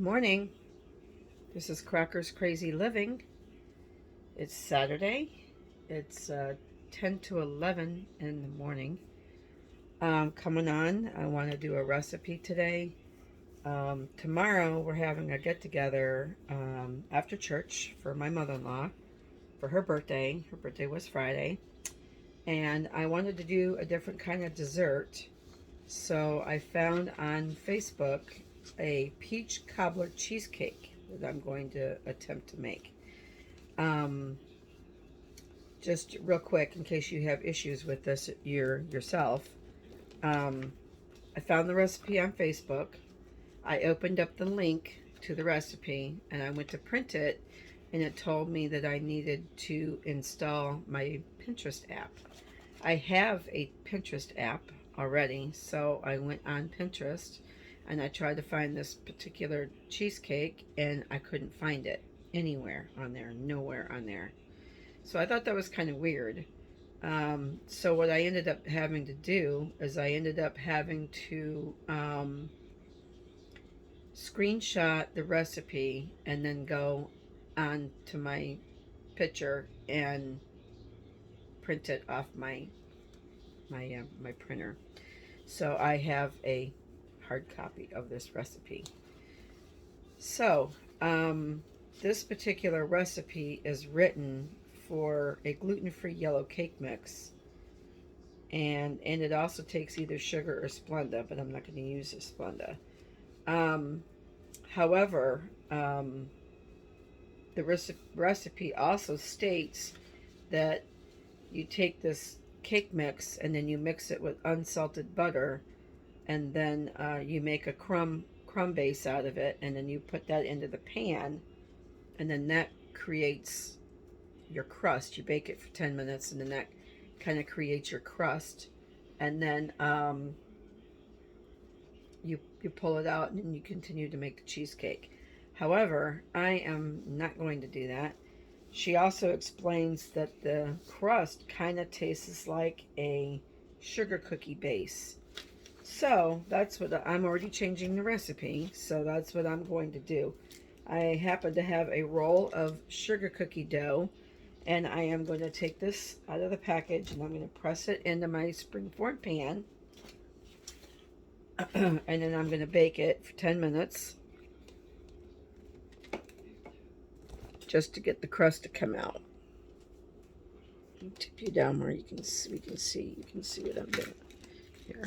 Morning. This is Crocker's Crazy Living. It's Saturday. It's 10 to 11 in the morning. Coming on, I want to do a recipe today. Tomorrow we're having a get-together after church for my mother-in-law for her birthday. Her birthday was Friday. And I wanted to do a different kind of dessert. So I found on Facebook a peach cobbler cheesecake that I'm going to attempt to make. Just real quick, in case you have issues with this yourself, I found the recipe on Facebook. I opened up the link to the recipe and I went to print it, and it told me that I needed to install my Pinterest app. I have a Pinterest app already, so I went on Pinterest and I tried to find this particular cheesecake and I couldn't find it anywhere on there, nowhere on there. So I thought that was kind of weird. So what I ended up having to do is I ended up having to screenshot the recipe and then go on to my picture and print it off my printer. So I have a hard copy of this recipe. So this particular recipe is written for a gluten-free yellow cake mix, and it also takes either sugar or Splenda, but I'm not going to use the Splenda. However, the recipe also states that you take this cake mix and then you mix it with unsalted butter, and then you make a crumb base out of it, and then you put that into the pan, and then that creates your crust. You bake it for 10 minutes, and then that kind of creates your crust, and then you pull it out and then you continue to make the cheesecake. However, I am not going to do that. She also explains that the crust kind of tastes like a sugar cookie base. So that's what I'm already changing the recipe. So that's what I'm going to do. I happen to have a roll of sugar cookie dough, and I am going to take this out of the package and I'm going to press it into my springform pan. And then I'm going to bake it for 10 minutes just to get the crust to come out. I'll tip you down where you can see, you can see what I'm doing here.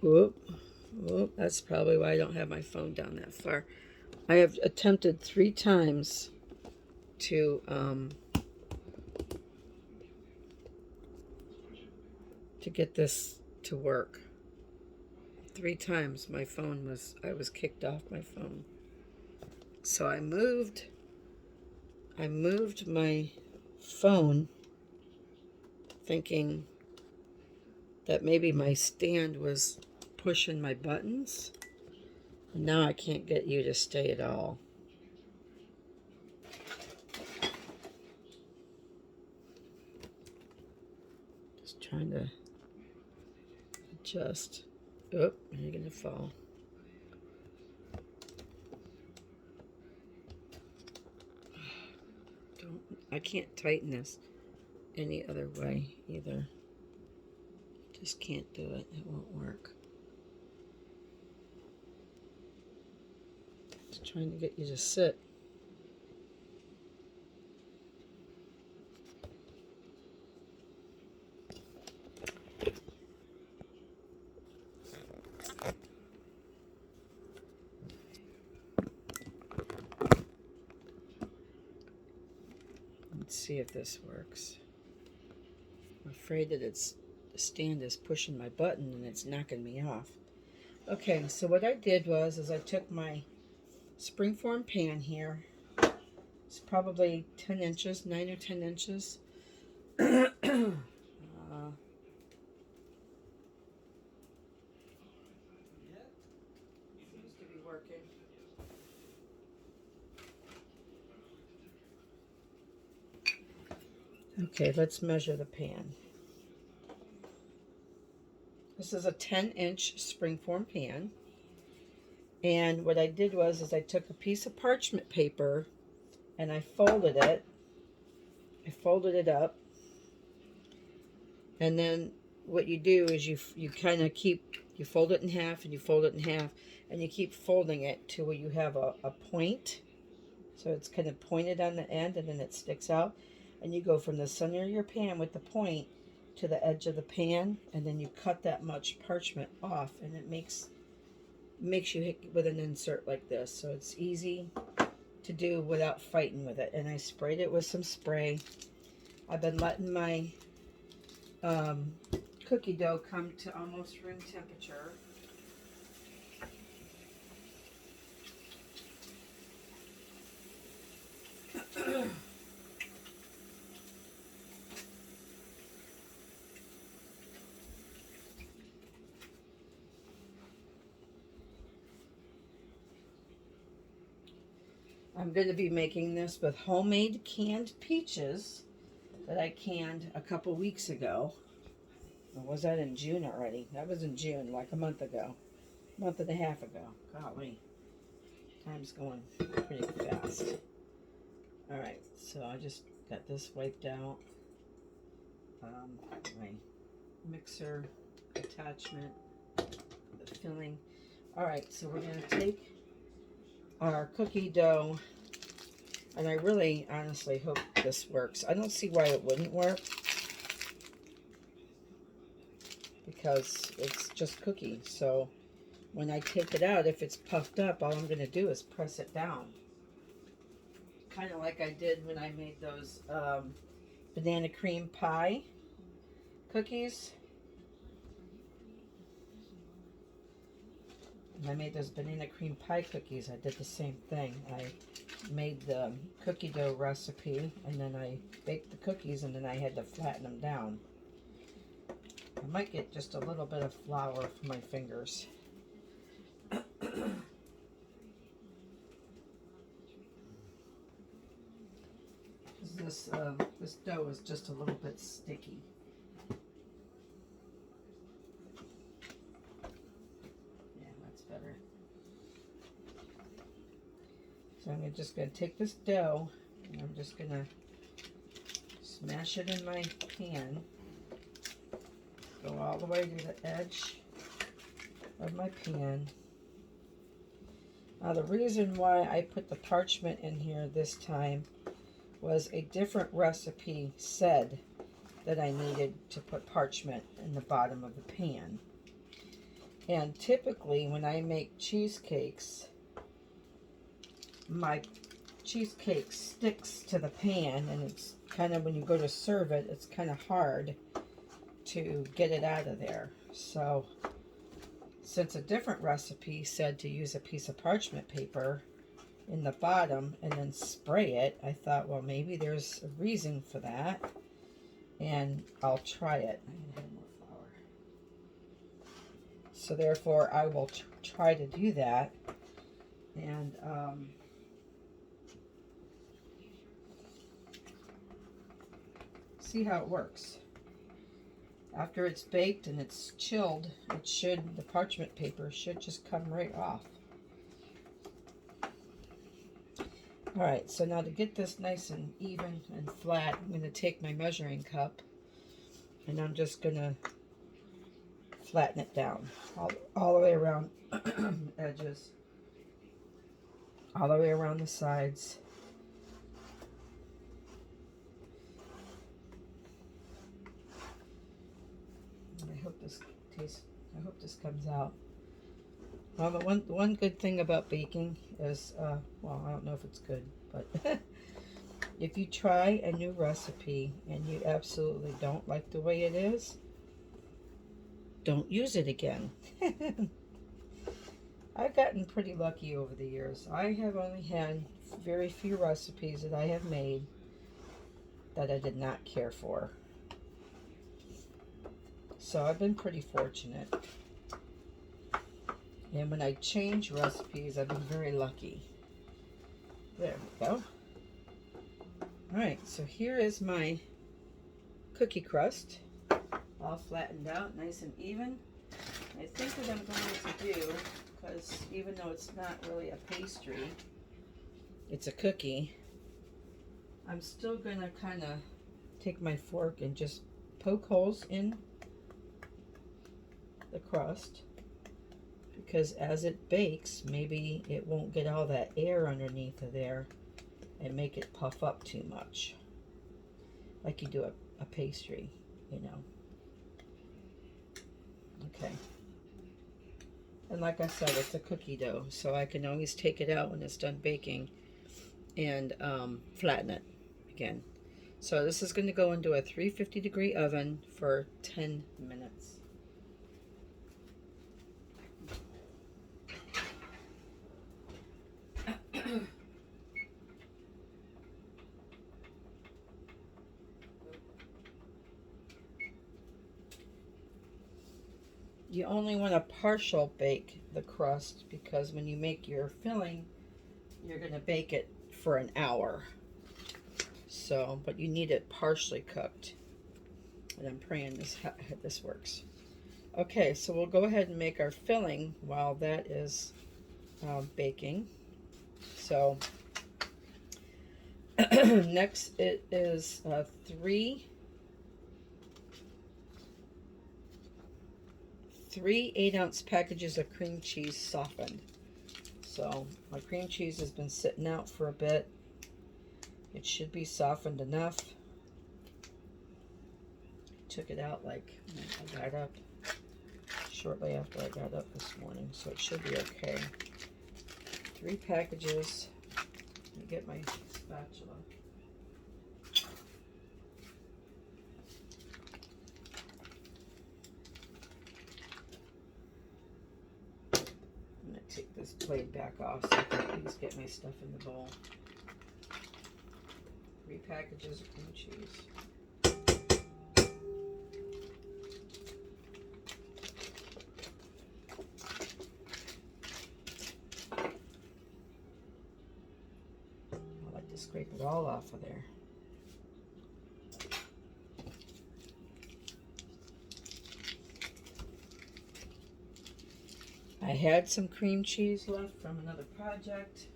Whoop, whoop, that's probably why I don't have my phone down that far. I have attempted 3 times to get this to work. 3 times I was kicked off my phone. So I moved my phone thinking that maybe my stand was pushing my buttons. And now I can't get you to stay at all. Just trying to adjust. Oh, you're gonna fall. I can't tighten this any other way either. Just can't do it. It won't work. Just trying to get you to sit. Let's see if this works. I'm afraid that the stand is pushing my button and it's knocking me off. Okay, so what I did was I took my springform pan here. It's probably 10 inches, 9 or 10 inches. Seems to be working. Okay, let's measure the pan. This is a 10-inch springform pan. And what I did was I took a piece of parchment paper and I folded it. I folded it up. And then what you do is you kind of you fold it in half and you fold it in half and you keep folding it to where you have a point. So it's kind of pointed on the end and then it sticks out. And you go from the center of your pan with the point to the edge of the pan, and then you cut that much parchment off, and it makes you hit with an insert like this. So it's easy to do without fighting with it. And I sprayed it with some spray. I've been letting my cookie dough come to almost room temperature. I'm going to be making this with homemade canned peaches that I canned a couple weeks ago. Or was that in June already? That was in June, like a month ago. A month and a half ago. Golly. Time's going pretty fast. Alright, so I just got this wiped out. My mixer attachment, the filling. Alright, so we're going to take our cookie dough, and I really honestly hope this works. I don't see why it wouldn't work, because it's just cookie. So when I take it out, if it's puffed up, all I'm going to do is press it down, kind of like I did when I made those banana cream pie cookies. When I made those banana cream pie cookies, I did the same thing. I made the cookie dough recipe, and then I baked the cookies, and then I had to flatten them down. I might get just a little bit of flour for my fingers. This dough is just a little bit sticky. So I'm just going to take this dough and I'm just going to smash it in my pan. Go all the way to the edge of my pan. Now the reason why I put the parchment in here this time was a different recipe said that I needed to put parchment in the bottom of the pan. And typically when I make cheesecakes, my cheesecake sticks to the pan, and it's kind of, when you go to serve it, it's kind of hard to get it out of there. So since a different recipe said to use a piece of parchment paper in the bottom and then spray it, I thought, well, maybe there's a reason for that, and I'll try it. I'm gonna add more flour. So therefore I will try to do that, and see how it works. After it's baked and it's chilled, the parchment paper should just come right off. Alright, so now to get this nice and even and flat, I'm going to take my measuring cup and I'm just going to flatten it down all the way around edges, all the way around the sides. I hope this comes out. Well, the one good thing about baking is, well, I don't know if it's good, but if you try a new recipe and you absolutely don't like the way it is, don't use it again. I've gotten pretty lucky over the years. I have only had very few recipes that I have made that I did not care for. So I've been pretty fortunate. And when I change recipes, I've been very lucky. There we go. Alright, so here is my cookie crust. All flattened out, nice and even. I think what I'm going to do, because even though it's not really a pastry, it's a cookie, I'm still going to kind of take my fork and just poke holes in the crust, because as it bakes, maybe it won't get all that air underneath of there and make it puff up too much, like you do a pastry, you know. Okay. And like I said, it's a cookie dough, so I can always take it out when it's done baking and flatten it again. So this is going to go into a 350-degree oven for 10 minutes. You only want to partial bake the crust, because when you make your filling, you're going to bake it for an hour. So, but you need it partially cooked. And I'm praying this works. Okay, so we'll go ahead and make our filling while that is baking. So, next it is 3 8-ounce packages of cream cheese softened. So my cream cheese has been sitting out for a bit. It should be softened enough. Took it out like I got up shortly after I got up this morning, so it should be okay. 3 packages. Let me get my spatula. Take this plate back off so I can at least get my stuff in the bowl. 3 packages of cream cheese. I like to scrape it all off of there. I had some cream cheese left from another project,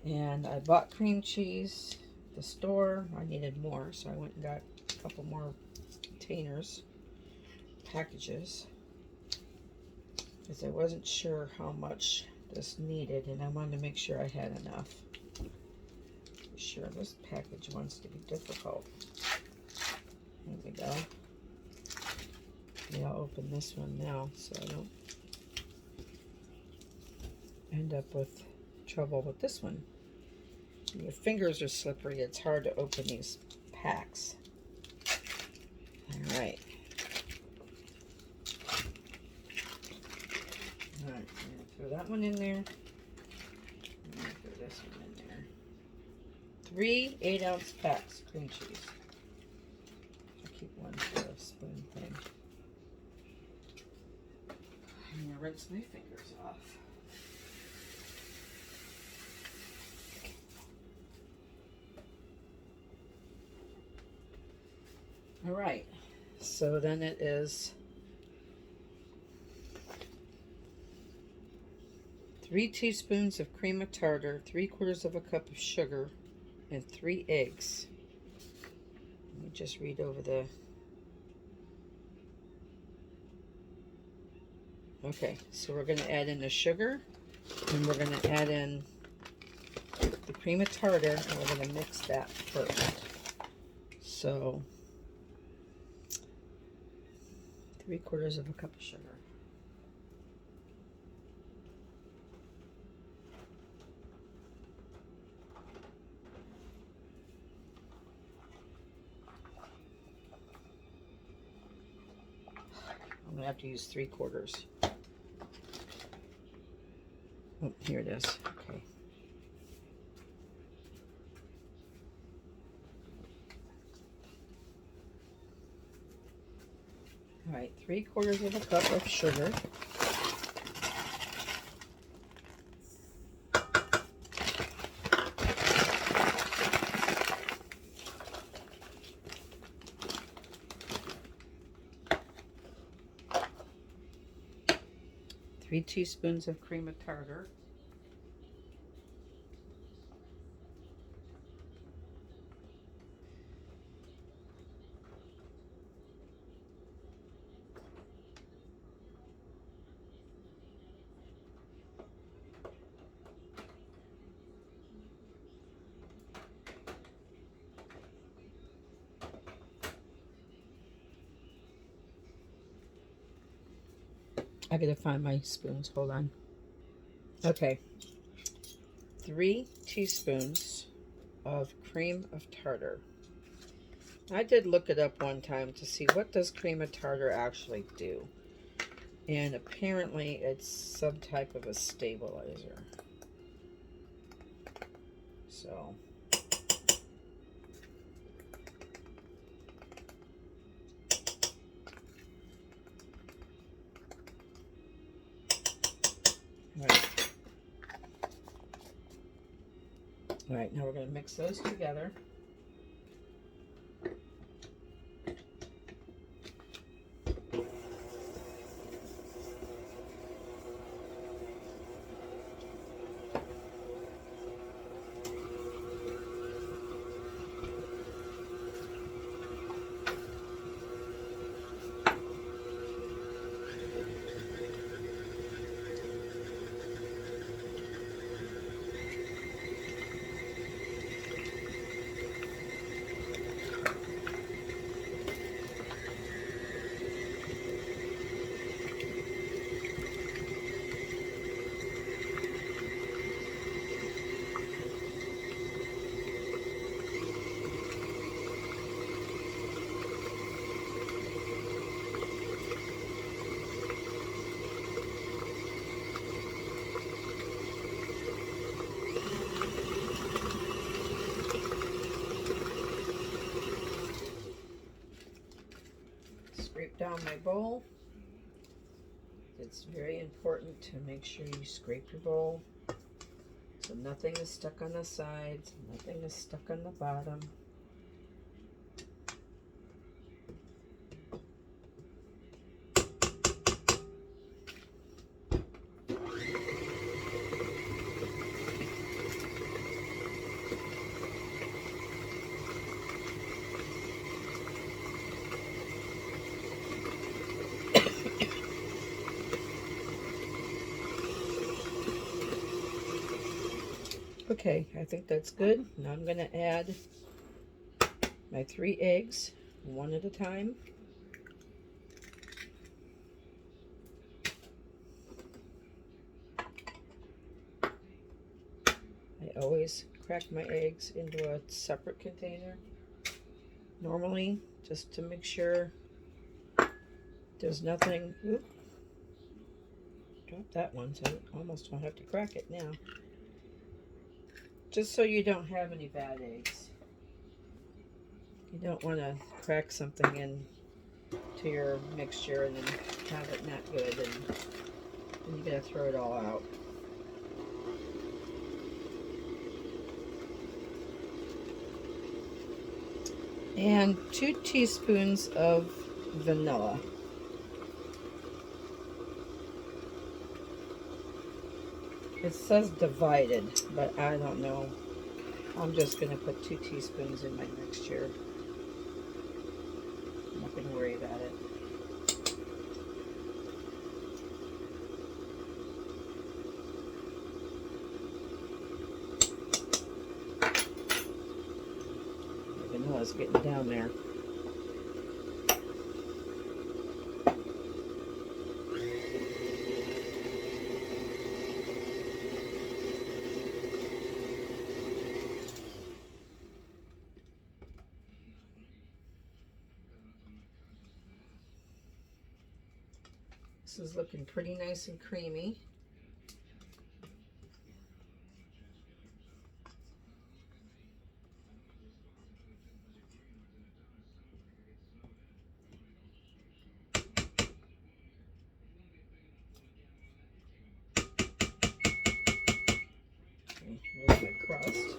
and I bought cream cheese at the store. I needed more, so I went and got a couple more containers, packages, because I wasn't sure how much this needed, and I wanted to make sure I had enough. Sure, this package wants to be difficult. There we go. Yeah, I'll open this one now so I don't end up with trouble with this one. Your fingers are slippery. It's hard to open these packs. All right. All right, I'm going to throw that one in there. I'm going to throw this one in there. 3 8-ounce packs cream cheese. I keep one for a spoon thing. I'm going to rinse my fingers off. All right, so then it is 3 teaspoons of cream of tartar, 3/4 of a cup of sugar, and 3 eggs. Let me just read over the... Okay, so we're going to add in the sugar, and we're going to add in the cream of tartar, and we're going to mix that first. So 3/4 of a cup of sugar. I'm gonna have to use 3/4. Oh, here it is. Okay. All right, 3/4 of a cup of sugar. 3 teaspoons of cream of tartar. I gotta find my spoons. Hold on. Okay. 3 teaspoons of cream of tartar. I did look it up one time to see what does cream of tartar actually do. And apparently it's some type of a stabilizer. So all right, now we're going to mix those together. Scrape down my bowl. It's very important to make sure you scrape your bowl so nothing is stuck on the sides, nothing is stuck on the bottom. Okay, I think that's good. Now I'm going to add my 3 eggs, one at a time. I always crack my eggs into a separate container, normally, just to make sure there's nothing. Oop, dropped that one, so I almost don't have to crack it now. Just so you don't have any bad eggs. You don't want to crack something into your mixture and then have it not good, and you gotta throw it all out. And 2 teaspoons of vanilla. It says divided, but I don't know. I'm just going to put 2 teaspoons in my mixture. I'm not going to worry about it. The vanilla's getting down there. This is looking pretty nice and creamy. Okay, here's my crust.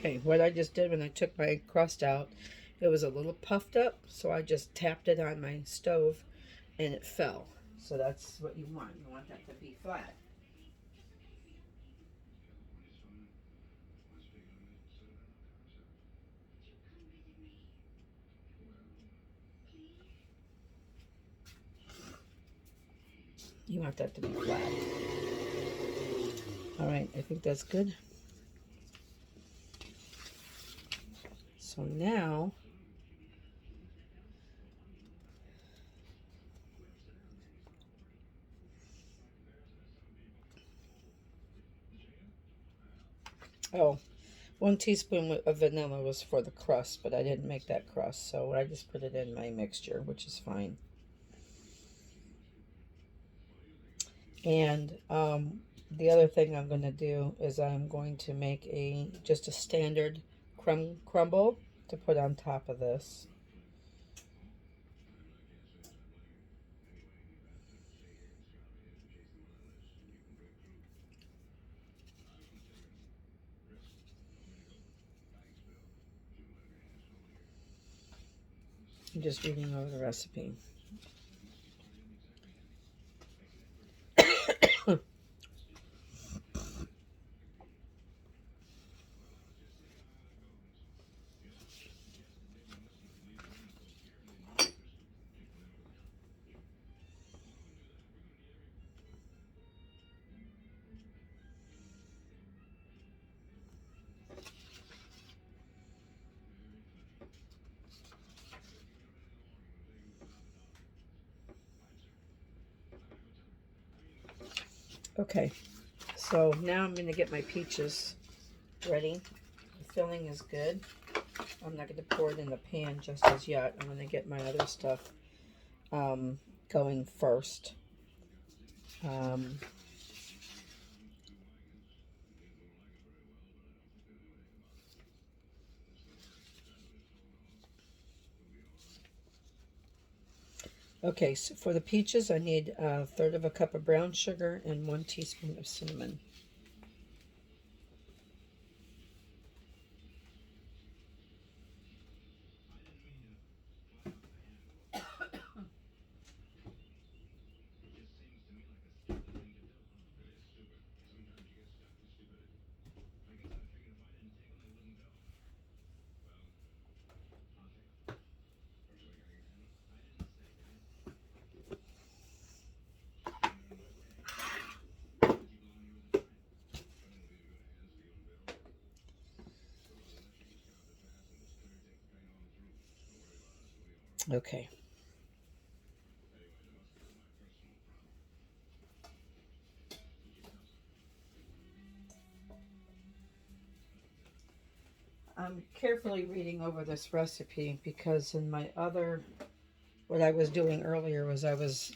Okay, what I just did when I took my crust out, it was a little puffed up, so I just tapped it on my stove and it fell. So that's what you want. You want that to be flat. You want that to be flat. All right, I think that's good. So now, oh, 1 teaspoon of vanilla was for the crust, but I didn't make that crust, so I just put it in my mixture, which is fine. And the other thing I'm going to do is I'm going to make just a standard crumble to put on top of this. I'm just reading over the recipe. Okay, so now I'm going to get my peaches ready. The filling is good. I'm not going to pour it in the pan just as yet. I'm going to get my other stuff going first. Okay, so for the peaches, I need 1/3 of a cup of brown sugar and 1 teaspoon of cinnamon. Okay. I'm carefully reading over this recipe because in my other, what I was doing earlier was I was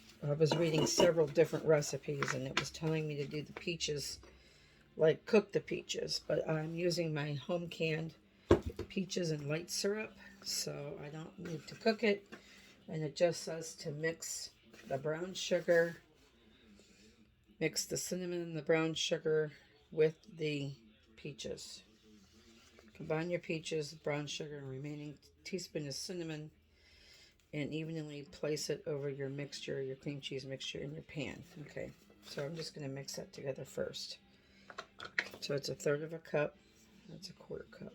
reading several different recipes and it was telling me to do the peaches, like cook the peaches, but I'm using my home canned peaches and light syrup, so I don't need to cook it, and it just says to mix the brown sugar, mix the cinnamon and the brown sugar with the peaches. Combine your peaches, brown sugar, and remaining teaspoon of cinnamon, and evenly place it over your mixture, your cream cheese mixture in your pan. Okay, so I'm just going to mix that together first. So it's 1/3 of a cup. That's 1/4 cup.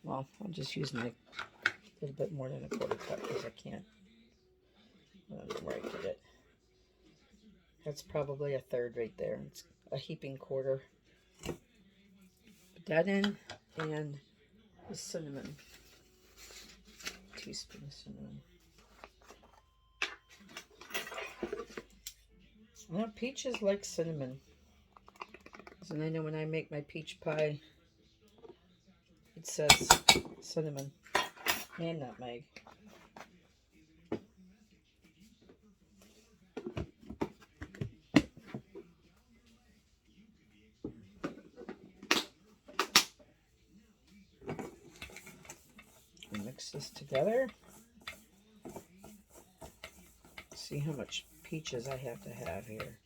Well, I'll just use my little bit more than 1/4 cup because I can't. I don't know where I put it. That's probably 1/3 right there. It's a heaping quarter. Put that in, and the cinnamon. Teaspoon of cinnamon. Well, peaches like cinnamon. And I know when I make my peach pie, it says cinnamon and nutmeg. Mix this together. See how much peaches I have to have here.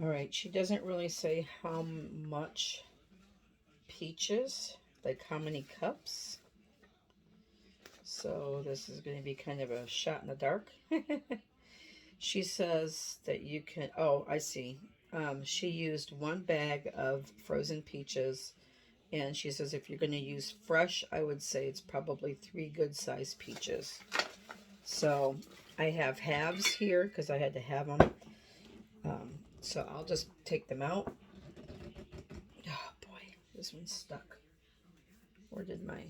All right, she doesn't really say how much peaches, like how many cups. So this is going to be kind of a shot in the dark. She says that you can, oh, I see. She used 1 bag of frozen peaches, and she says if you're going to use fresh, I would say it's probably 3 good-sized peaches. So I have halves here because I had to have them. So I'll just take them out. Oh boy, this one's stuck. Where did my...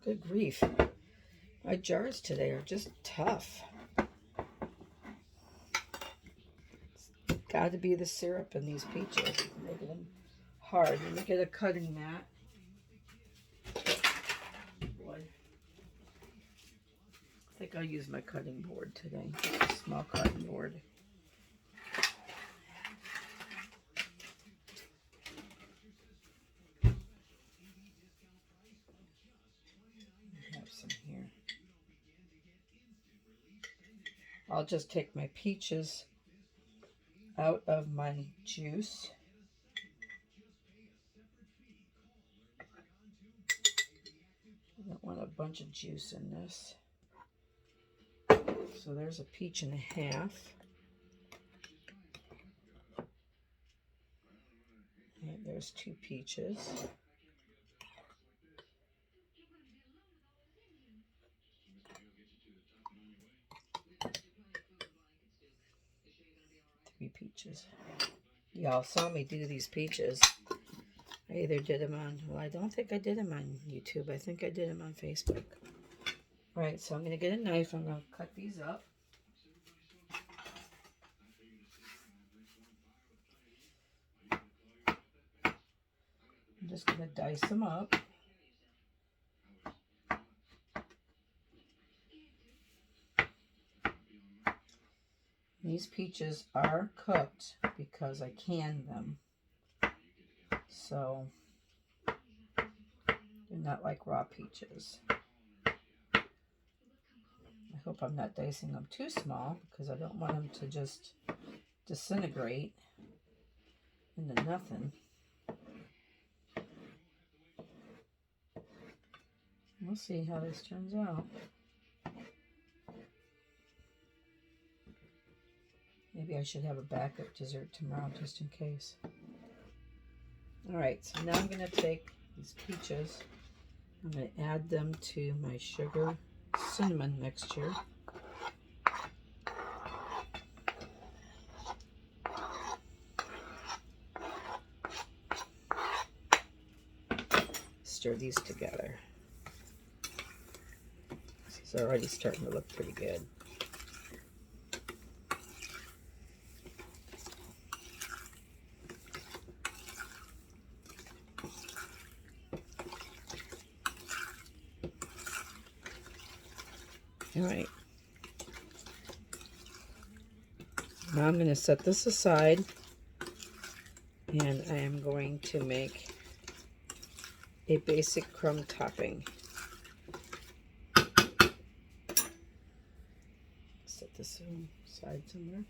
Good grief. My jars today are just tough. It's got to be the syrup in these peaches. Making them hard. Let me get a cutting mat. Boy. I think I'll use my cutting board today. Just a small cutting board. I have some here. I'll just take my peaches out of my juice. I don't want a bunch of juice in this. So there's a peach and a half. And there's 2 peaches. Peaches. Y'all saw me do these peaches. I either did them on, well, I don't think I did them on YouTube. I think I did them on Facebook. All right, so I'm going to get a knife. I'm going to cut these up. I'm just going to dice them up. These peaches are cooked because I canned them. So they're not like raw peaches. I hope I'm not dicing them too small because I don't want them to just disintegrate into nothing. We'll see how this turns out. Maybe I should have a backup dessert tomorrow just in case. All right, so now I'm going to take these peaches. I'm going to add them to my sugar cinnamon mixture. Stir these together. This is already starting to look pretty good. All right. Now I'm going to set this aside, and I am going to make a basic crumb topping. Set this aside somewhere.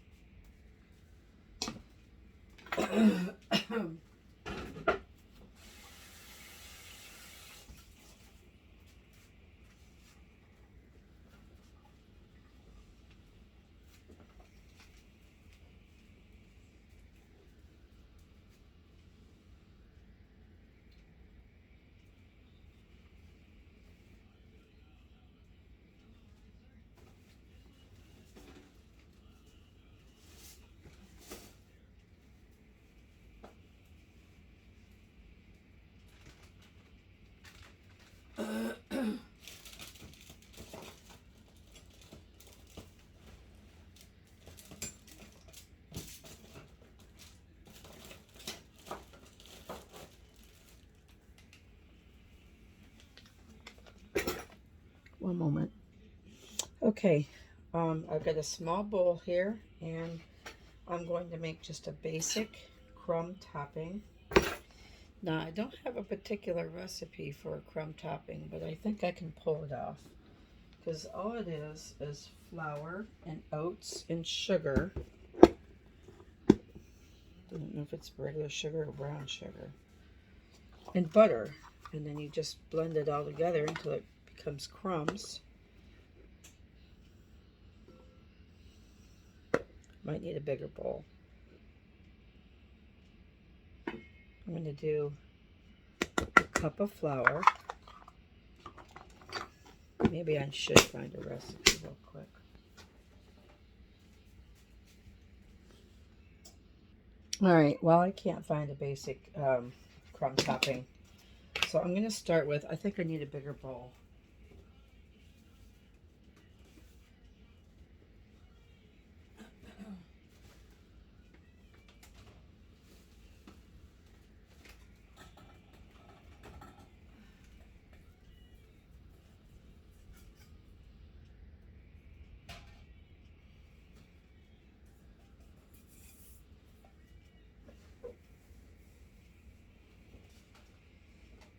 One moment. Okay, I've got a small bowl here, and I'm going to make just a basic crumb topping. Now, I don't have a particular recipe for a crumb topping, but I think I can pull it off. Because all it is flour and oats and sugar. I don't know if it's regular sugar or brown sugar. And butter. And then you just blend it all together until it becomes crumbs. Might need a bigger bowl. I'm going to do a cup of flour. Maybe I should find a recipe real quick. All right, well, I can't find a basic crumb topping. So I'm going to start with, I think I need a bigger bowl.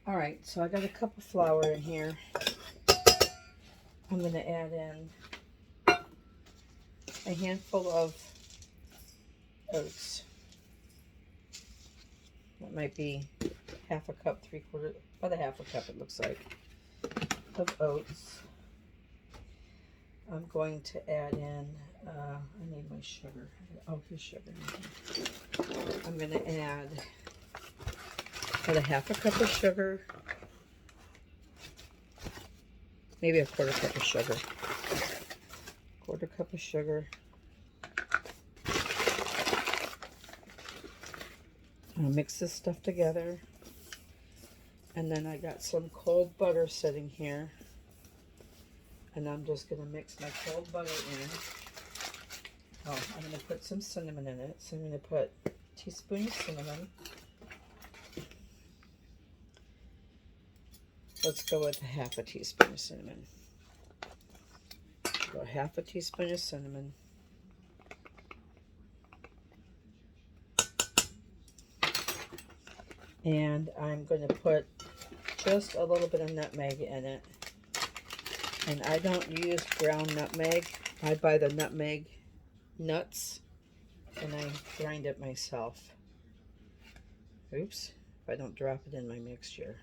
All right, so I got a cup of flour in here. I'm going to add in a handful of oats. That might be half a cup, about a half a cup it looks like, of oats. I'm going to add in, I need my sugar. Oh, here's sugar. I'm going to add about a half a cup of sugar, maybe a quarter cup of sugar. Quarter cup of sugar. I'll mix this stuff together. And then I got some cold butter sitting here. And I'm just going to mix my cold butter in. Oh, I'm going to put some cinnamon in it. So I'm going to put a teaspoon of cinnamon. Let's go with half a teaspoon of cinnamon. Go half a teaspoon of cinnamon. And I'm going to put just a little bit of nutmeg in it. And I don't use ground nutmeg. I buy the nutmeg nuts and I grind it myself. Oops, if I don't drop it in my mixture.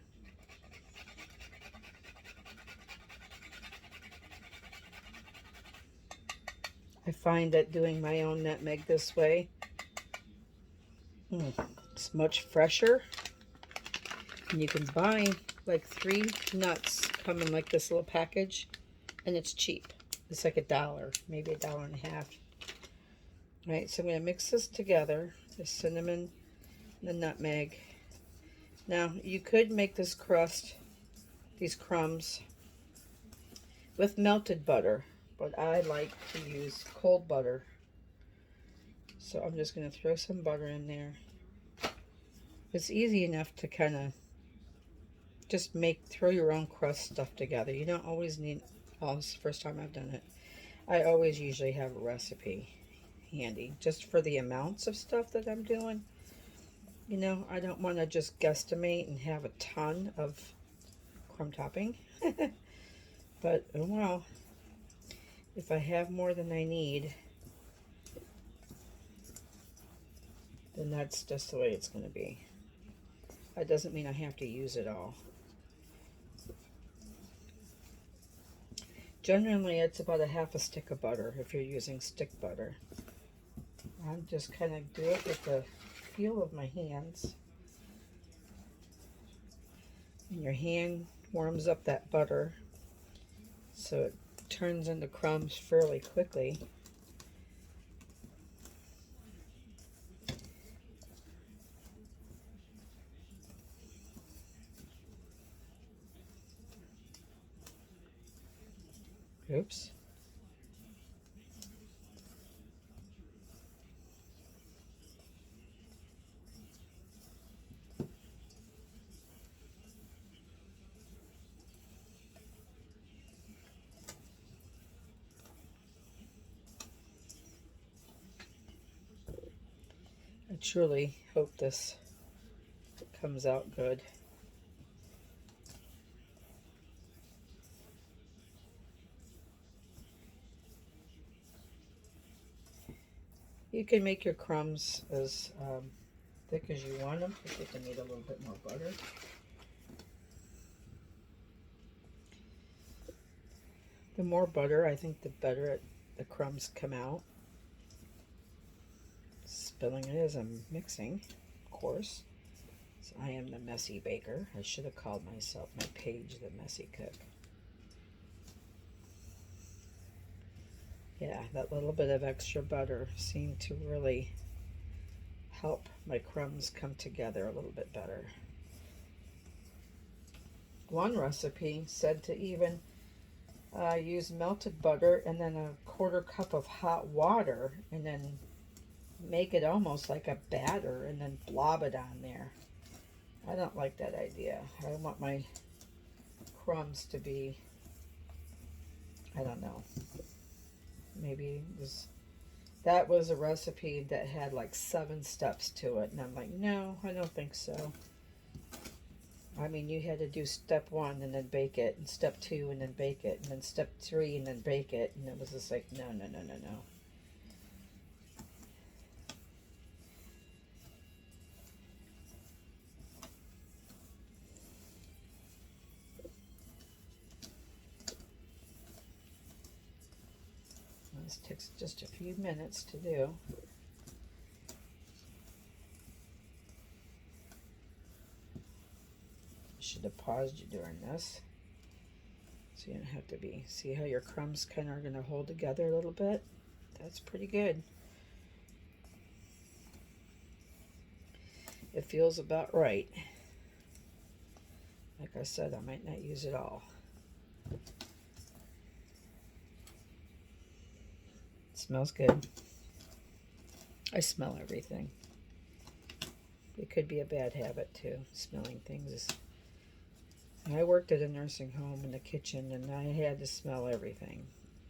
I find that doing my own nutmeg this way, it's much fresher. And you can buy like 3 nuts come in like this little package, and it's cheap. It's like $1, maybe $1.50. All right, so I'm going to mix this together, the cinnamon, the nutmeg. Now, you could make this crust, these crumbs, with melted butter, but I like to use cold butter. So I'm just going to throw some butter in there. It's easy enough to kind of just throw your own crust stuff together. You don't always need, oh, this is the first time I've done it. I always usually have a recipe handy, just for the amounts of stuff that I'm doing. You know, I don't want to just guesstimate and have a ton of crumb topping. But, oh well, if I have more than I need, then that's just the way it's going to be. That doesn't mean I have to use it all. Generally, it's about a half a stick of butter if you're using stick butter. I'm just kind of do it with the feel of my hands. And your hand warms up that butter, so it turns into crumbs fairly quickly. Oops. I truly hope this comes out good. You can make your crumbs as thick as you want them. I think they need a little bit more butter. The more butter, I think the better the crumbs come out. Spilling it as I'm mixing, of course. So I am the messy baker. I should have called myself, my page, the messy cook. Yeah, that little bit of extra butter seemed to really help my crumbs come together a little bit better. One recipe said to even use melted butter and then a 1/4 cup of hot water and then make it almost like a batter and then blob it on there. I don't like that idea. I want my crumbs to be, I don't know, maybe that was a recipe that had like 7 steps to it, and I'm like, no, I don't think so. I mean, you had to do step 1 and then bake it, and step 2 and then bake it, and then step 3 and then bake it, and it was just like, no, no, no, no, no. This takes just a few minutes to do. Should have paused you during this, so you don't have to be. See how your crumbs kind of are going to hold together a little bit? That's pretty good. It feels about right. Like I said, I might not use it all. Smells good. I smell everything. It could be a bad habit too, smelling things. I worked at a nursing home in the kitchen and I had to smell everything.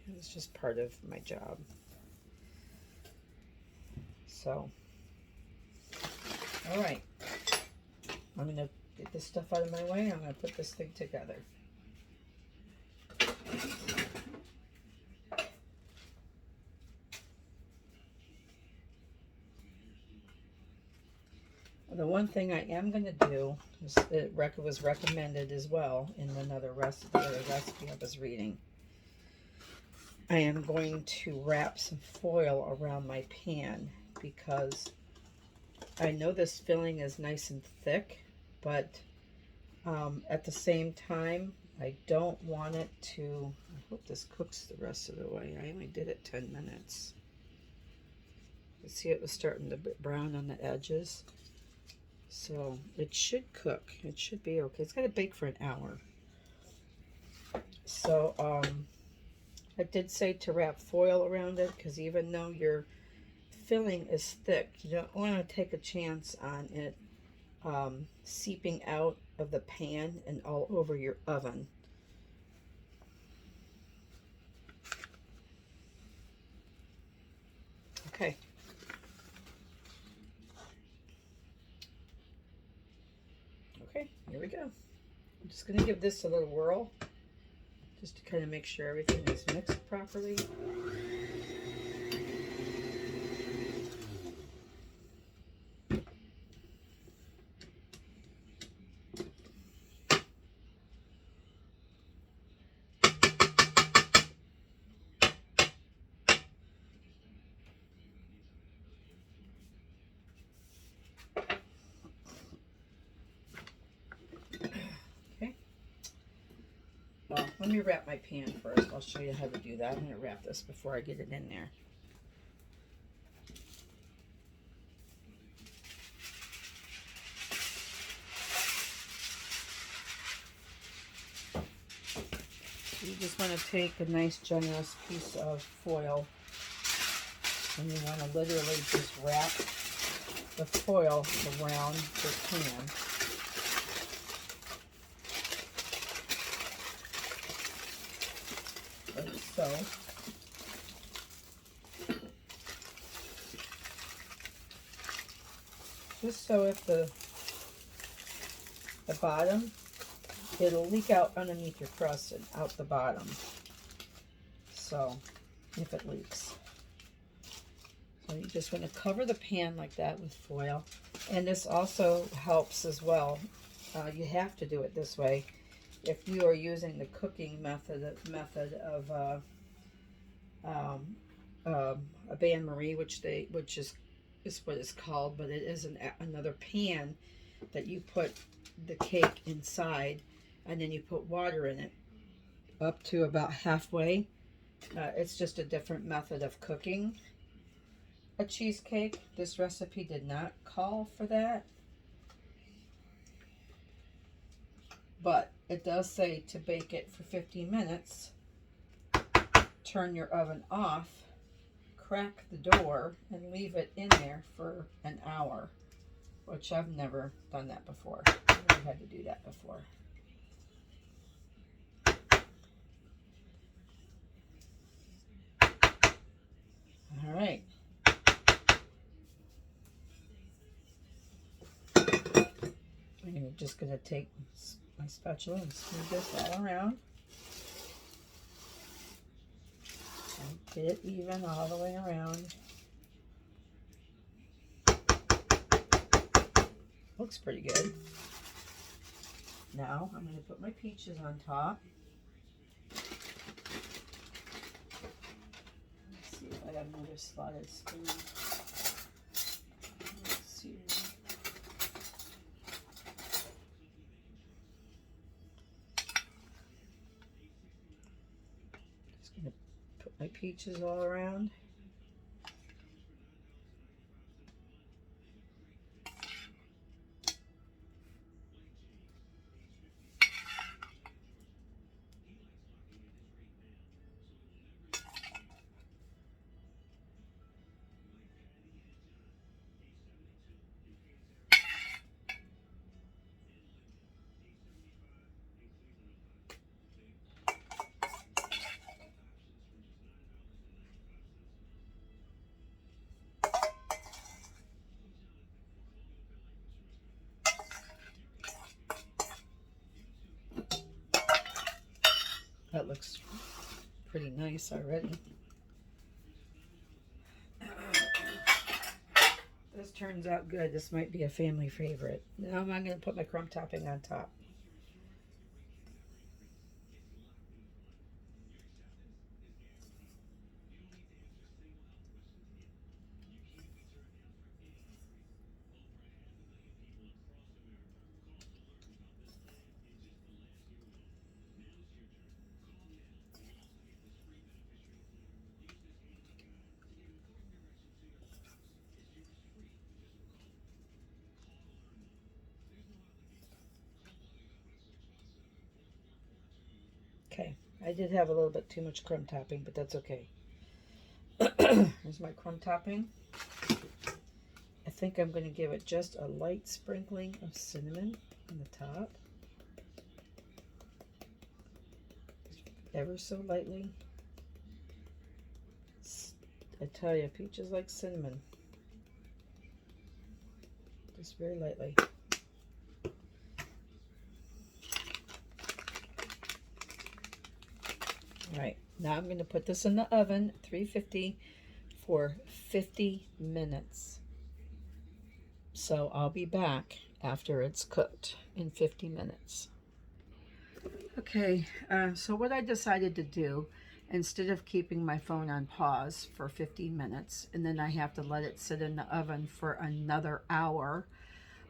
It was just part of my job. So, all right. I'm going to get this stuff out of my way. I'm going to put this thing together. The one thing I am going to do is it was recommended as well in another recipe, I was reading. I am going to wrap some foil around my pan because I know this filling is nice and thick, but at the same time, I don't want it to, I hope this cooks the rest of the way. I only did it 10 minutes. You see it was starting to brown on the edges. So it should cook. It should be okay. It's got to bake for an hour. So I did say to wrap foil around it because even though your filling is thick, you don't want to take a chance on it seeping out of the pan and all over your oven. Okay. Okay, here we go. I'm just going to give this a little whirl just to kind of make sure everything is mixed properly. Well, let me wrap my pan first. I'll show you how to do that. I'm going to wrap this before I get it in there. You just want to take a nice generous piece of foil and you want to literally just wrap the foil around the pan. Like so. Just so if the the bottom, it'll leak out underneath your crust and out the bottom. So, if it leaks. So you just want to cover the pan like that with foil. And this also helps as well. You have to do it this way if you are using the cooking method of a bain-marie, which is what it's called, but it is another pan that you put the cake inside, and then you put water in it up to about halfway. It's just a different method of cooking a cheesecake. This recipe did not call for that, but it does say to bake it for 50 minutes. Turn your oven off, crack the door, and leave it in there for an hour, which I've never done that before. I've never had to do that before. All right. I'm just going to take my spatula and smooth this all around. And get it even all the way around. Looks pretty good. Now I'm going to put my peaches on top. Let's see if I have another slotted spoon. Let's see. Just going to put my peaches all around. That looks pretty nice already. This turns out good. This might be a family favorite. Now I'm going to put my crumb topping on top. Okay, I did have a little bit too much crumb topping, but that's okay. Here's my crumb topping. I think I'm going to give it just a light sprinkling of cinnamon on the top. Ever so lightly. I tell you, peaches like cinnamon. Just very lightly. Alright, now I'm going to put this in the oven, 350, for 50 minutes. So I'll be back after it's cooked in 50 minutes. Okay, so what I decided to do, instead of keeping my phone on pause for 15 minutes, and then I have to let it sit in the oven for another hour,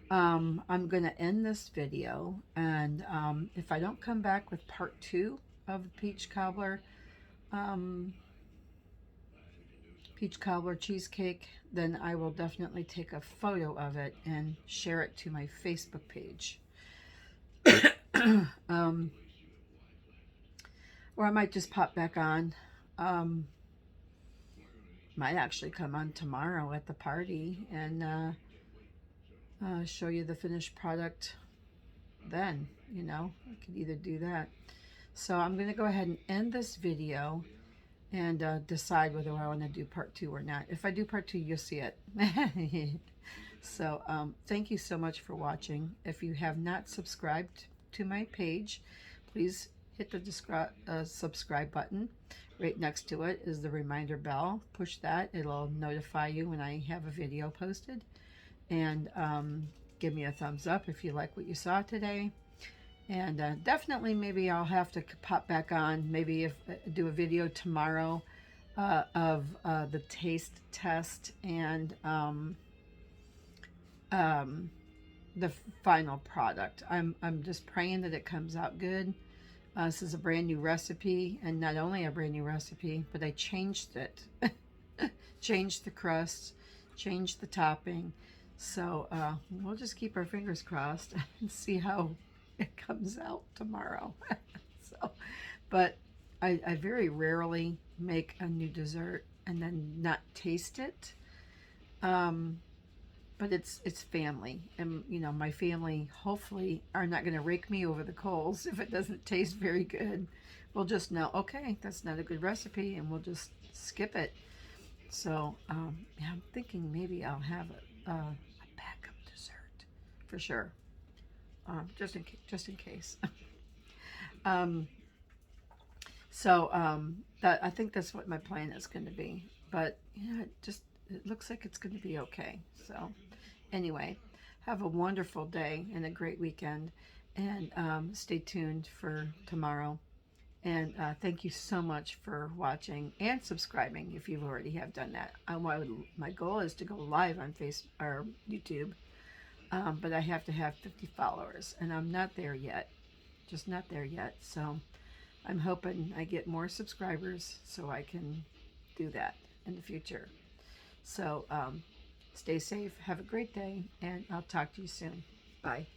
I'm going to end this video, and if I don't come back with part 2 of the peach cobbler cheesecake, then I will definitely take a photo of it and share it to my Facebook page. Or I might just pop back on. Might actually come on tomorrow at the party and show you the finished product then. You know, I could either do that. So I'm going to go ahead and end this video and decide whether I want to do part 2 or not. If I do part 2, you'll see it. So thank you so much for watching. If you have not subscribed to my page, please hit the subscribe button. Right next to it is the reminder bell. Push that. It'll notify you when I have a video posted. And give me a thumbs up if you like what you saw today. And definitely maybe I'll have to pop back on, maybe if do a video tomorrow of the taste test and the final product. I'm just praying that it comes out good. This is a brand new recipe, and not only a brand new recipe, but I changed it. Changed the crust, changed the topping. So we'll just keep our fingers crossed and see how it comes out tomorrow. So, but I very rarely make a new dessert and then not taste it. But it's family, and you know, my family hopefully are not going to rake me over the coals if it doesn't taste very good. We'll just know, okay, that's not a good recipe, and we'll just skip it. So yeah, I'm thinking maybe I'll have a backup dessert for sure, just in case. That I think that's what my plan is going to be. But yeah, it looks like it's going to be okay. So anyway, have a wonderful day and a great weekend, and stay tuned for tomorrow. And thank you so much for watching and subscribing if you already have done that. My goal is to go live on Facebook or YouTube, but I have to have 50 followers, and I'm not there yet. Just not there yet. So I'm hoping I get more subscribers so I can do that in the future. So stay safe, have a great day, and I'll talk to you soon. Bye.